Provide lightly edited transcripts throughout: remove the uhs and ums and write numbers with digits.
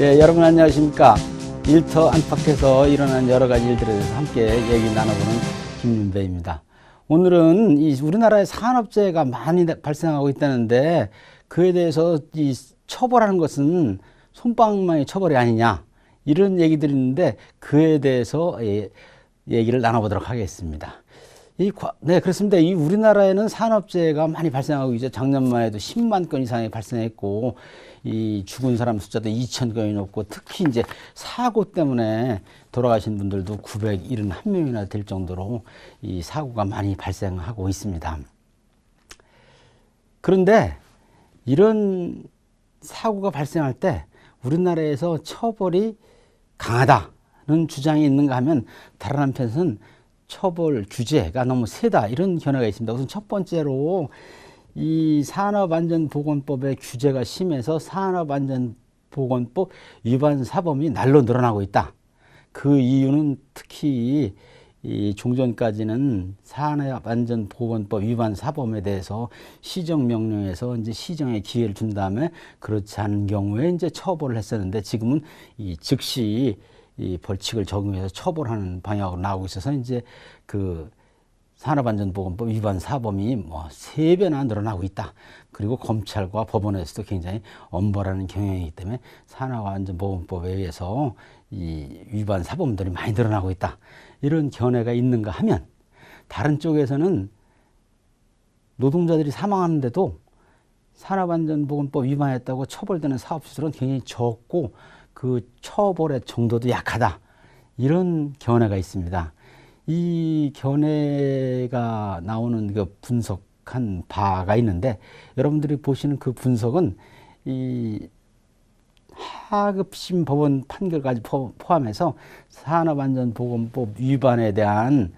예, 여러분 안녕하십니까. 일터 안팎에서 일어난 여러 가지 일들에 대해서 함께 얘기 나눠보는 김윤배입니다. 오늘은 우리나라에 산업재해가 많이 발생하고 있다는데 그에 대해서 이 처벌하는 것은 솜방망이 처벌이 아니냐 이런 얘기들이 있는데 그에 대해서 얘기를 나눠보도록 하겠습니다. 네, 그렇습니다. 이 우리나라에는 산업재해가 많이 발생하고 있죠. 작년만 해도 10만 건 이상이 발생했고, 이 죽은 사람 숫자도 2천 건이 넘고, 특히 이제 사고 때문에 돌아가신 분들도 971명이나 될 정도로 이 사고가 많이 발생하고 있습니다. 그런데 이런 사고가 발생할 때 우리나라에서 처벌이 강하다는 주장이 있는가 하면 다른 한편에서는 처벌 규제가 너무 세다 이런 견해가 있습니다. 우선 첫 번째로 이 산업안전보건법의 규제가 심해서 산업안전보건법 위반 사범이 날로 늘어나고 있다. 그 이유는 특히 이 종전까지는 산업안전보건법 위반 사범에 대해서 시정명령에서 이제 시정의 기회를 준 다음에 그렇지 않은 경우에 이제 처벌을 했었는데 지금은 이 즉시 이 벌칙을 적용해서 처벌하는 방향으로 나오고 있어서 이제 그 산업안전보건법 위반 사범이 뭐 3배나 늘어나고 있다. 그리고 검찰과 법원에서도 굉장히 엄벌하는 경향이기 때문에 산업안전보건법에 의해서 이 위반 사범들이 많이 늘어나고 있다. 이런 견해가 있는가 하면 다른 쪽에서는 노동자들이 사망하는데도 산업안전보건법 위반했다고 처벌되는 사업시설은 굉장히 적고 그 처벌의 정도도 약하다. 이런 견해가 있습니다. 이 견해가 나오는 그 분석한 바가 있는데 여러분들이 보시는 그 분석은 이 하급심 법원 판결까지 포함해서 산업안전보건법 위반에 대한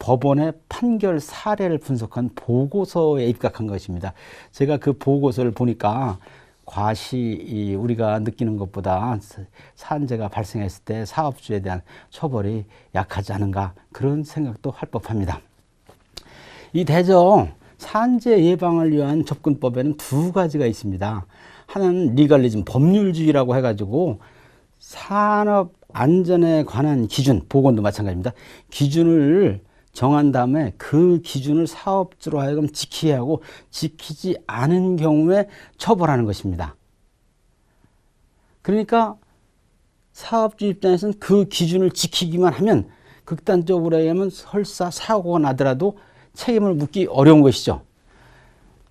법원의 판결 사례를 분석한 보고서에 입각한 것입니다. 제가 그 보고서를 보니까 과시 우리가 느끼는 것보다 산재가 발생했을 때 사업주에 대한 처벌이 약하지 않은가 그런 생각도 할 법합니다. 이 대저 산재 예방을 위한 접근법에는 2가지가 있습니다. 하나는 리갈리즘 법률주의라고 해가지고 산업 안전에 관한 기준, 보건도 마찬가지입니다. 기준을 정한 다음에 그 기준을 사업주로 하여금 지키게 하고 지키지 않은 경우에 처벌하는 것입니다. 그러니까 사업주 입장에서는 그 기준을 지키기만 하면 극단적으로 하면 설사 사고가 나더라도 책임을 묻기 어려운 것이죠.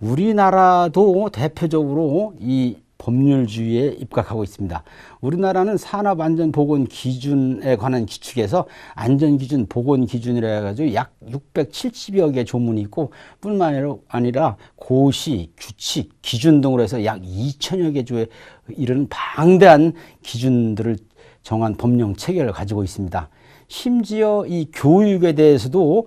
우리나라도 대표적으로 이 법률주의에 입각하고 있습니다. 우리나라는 산업안전보건 기준에 관한 기축에서 안전기준, 보건기준이라 해가지고 약 670여 개 조문이 있고 뿐만 아니라 고시, 규칙, 기준 등으로 해서 약 2천여 개 조에 이르는 방대한 기준들을 정한 법령 체계를 가지고 있습니다. 심지어 이 교육에 대해서도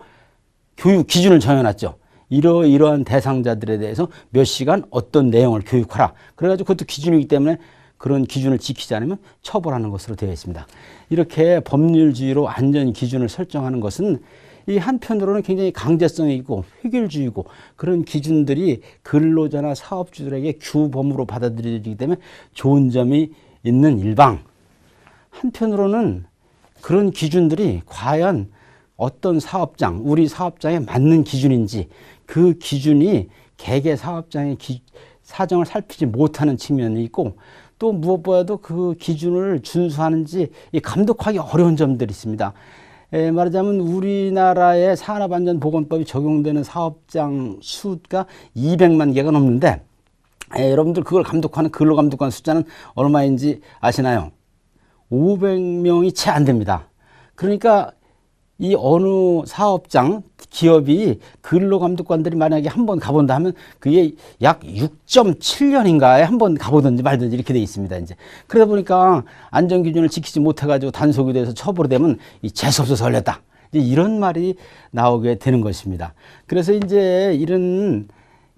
교육 기준을 정해놨죠. 이러한 대상자들에 대해서 몇 시간 어떤 내용을 교육하라. 그래가지고 그것도 기준이기 때문에 그런 기준을 지키지 않으면 처벌하는 것으로 되어 있습니다. 이렇게 법률주의로 안전 기준을 설정하는 것은 이 한편으로는 굉장히 강제성이 있고 획일주의고 그런 기준들이 근로자나 사업주들에게 규범으로 받아들여지기 때문에 좋은 점이 있는 일방, 한편으로는 그런 기준들이 과연 어떤 사업장, 우리 사업장에 맞는 기준인지 그 기준이 개개 사업장의 사정을 살피지 못하는 측면이 있고 또 무엇보다도 그 기준을 준수하는지 감독하기 어려운 점들이 있습니다. 말하자면 우리나라의 산업안전보건법이 적용되는 사업장 수가 200만 개가 넘는데 여러분들 그걸 감독하는 근로감독관 숫자는 얼마인지 아시나요? 500명이 채 안 됩니다. 그러니까 이 어느 사업장, 기업이 근로감독관들이 만약에 한번 가본다 하면 그게 약 6.7년인가에 한번 가보든지 말든지 이렇게 돼 있습니다. 이제 그러다 보니까 안전기준을 지키지 못해가지고 단속이 돼서 처벌이 되면 이 재수없어서 걸렸다. 이런 말이 나오게 되는 것입니다. 그래서 이제 이런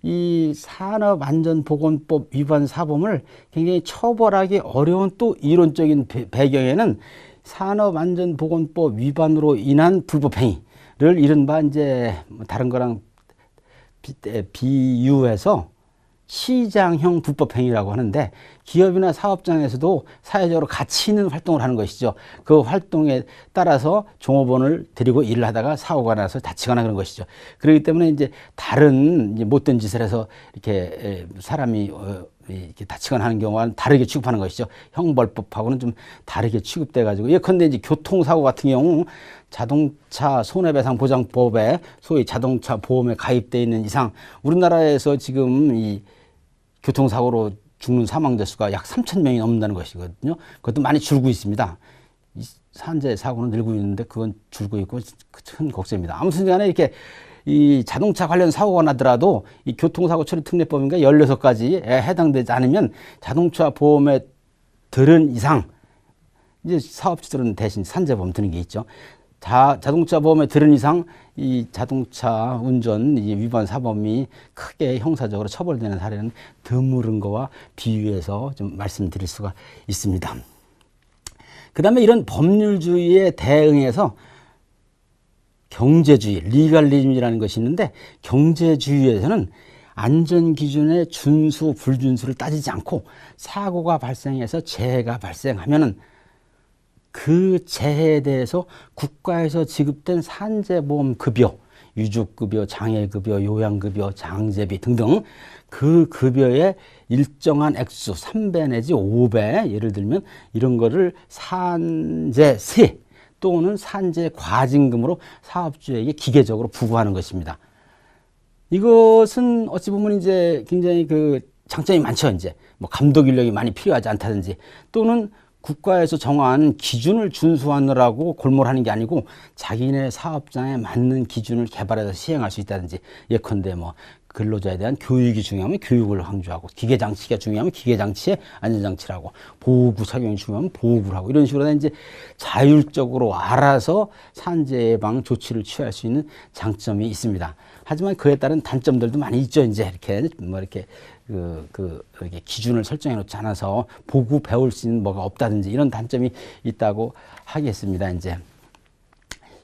이 산업안전보건법 위반 사범을 굉장히 처벌하기 어려운 또 이론적인 배경에는 산업안전보건법 위반으로 인한 불법행위를 이른바 이제 다른 거랑 비유해서 시장형 불법행위라고 하는데 기업이나 사업장에서도 사회적으로 가치 있는 활동을 하는 것이죠. 그 활동에 따라서 종업원을 데리고 일을 하다가 사고가 나서 다치거나 그런 것이죠. 그렇기 때문에 이제 다른 못된 짓을 해서 이렇게 사람이 이렇게 다치거나 하는 경우와는 다르게 취급하는 것이죠. 형벌법하고는 좀 다르게 취급돼 가지고 예컨대 이제 교통사고 같은 경우 자동차 손해배상보장법에 소위 자동차 보험에 가입되어 있는 이상 우리나라에서 지금 이 교통사고로 죽는 사망자 수가 약 3,000명이 넘는다는 것이거든요. 그것도 많이 줄고 있습니다. 이 산재 사고는 늘고 있는데 그건 줄고 있고 큰 걱정입니다. 아무튼 간에 이렇게 이 자동차 관련 사고가 나더라도 이 교통사고 처리 특례법인가 16가지에 해당되지 않으면 자동차 보험에 들은 이상 이제 사업주들은 대신 산재보험 드는 게 있죠. 자동차 보험에 들은 이상 이 자동차 운전 위반 사범이 크게 형사적으로 처벌되는 사례는 드물은 거와 비유해서 좀 말씀드릴 수가 있습니다. 그 다음에 이런 법률주의에 대응해서 경제주의, 리갈리즘이라는 것이 있는데 경제주의에서는 안전기준의 준수, 불준수를 따지지 않고 사고가 발생해서 재해가 발생하면은 그 재해에 대해서 국가에서 지급된 산재보험 급여, 유족급여, 장애급여, 요양급여, 장제비 등등 그 급여의 일정한 액수, 3배 내지 5배, 예를 들면 이런 거를 산재세 또는 산재과징금으로 사업주에게 기계적으로 부과하는 것입니다. 이것은 어찌 보면 이제 굉장히 그 장점이 많죠. 이제 뭐 감독 인력이 많이 필요하지 않다든지 또는 국가에서 정한 기준을 준수하느라고 골몰하는 게 아니고 자기네 사업장에 맞는 기준을 개발해서 시행할 수 있다든지 예컨대 뭐 근로자에 대한 교육이 중요하면 교육을 강조하고 기계장치가 중요하면 기계장치의 안전장치라고 보호구 착용이 중요하면 보호구를 하고 이런 식으로 이제 자율적으로 알아서 산재 예방 조치를 취할 수 있는 장점이 있습니다. 하지만 그에 따른 단점들도 많이 있죠. 이제 이렇게 뭐 이렇게 이렇게 기준을 설정해 놓지 않아서 보고 배울 수 있는 뭐가 없다든지 이런 단점이 있다고 하겠습니다. 이제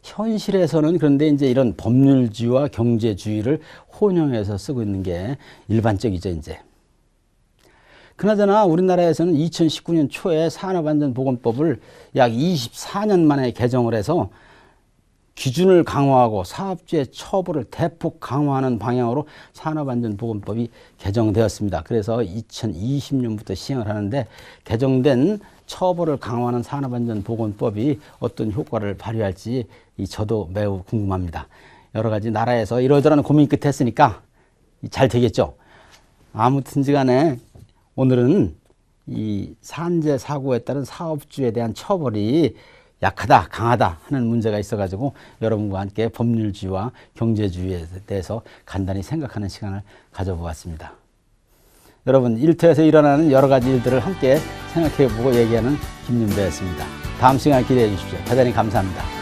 현실에서는 그런데 이제 이런 법률주의와 경제주의를 혼용해서 쓰고 있는 게 일반적이죠, 이제. 그나저나 우리나라에서는 2019년 초에 산업안전보건법을 약 24년 만에 개정을 해서 기준을 강화하고 사업주의 처벌을 대폭 강화하는 방향으로 산업안전보건법이 개정되었습니다. 그래서 2020년부터 시행을 하는데 개정된 처벌을 강화하는 산업안전보건법이 어떤 효과를 발휘할지 저도 매우 궁금합니다. 여러 가지 나라에서 이러저러한 고민 끝에 했으니까 잘 되겠죠. 아무튼지 간에 오늘은 이 산재 사고에 따른 사업주에 대한 처벌이 약하다, 강하다 하는 문제가 있어가지고 여러분과 함께 법률주의와 경제주의에 대해서 간단히 생각하는 시간을 가져보았습니다. 여러분, 일터에서 일어나는 여러 가지 일들을 함께 생각해보고 얘기하는 김윤배였습니다. 다음 시간에 기대해 주십시오. 대단히 감사합니다.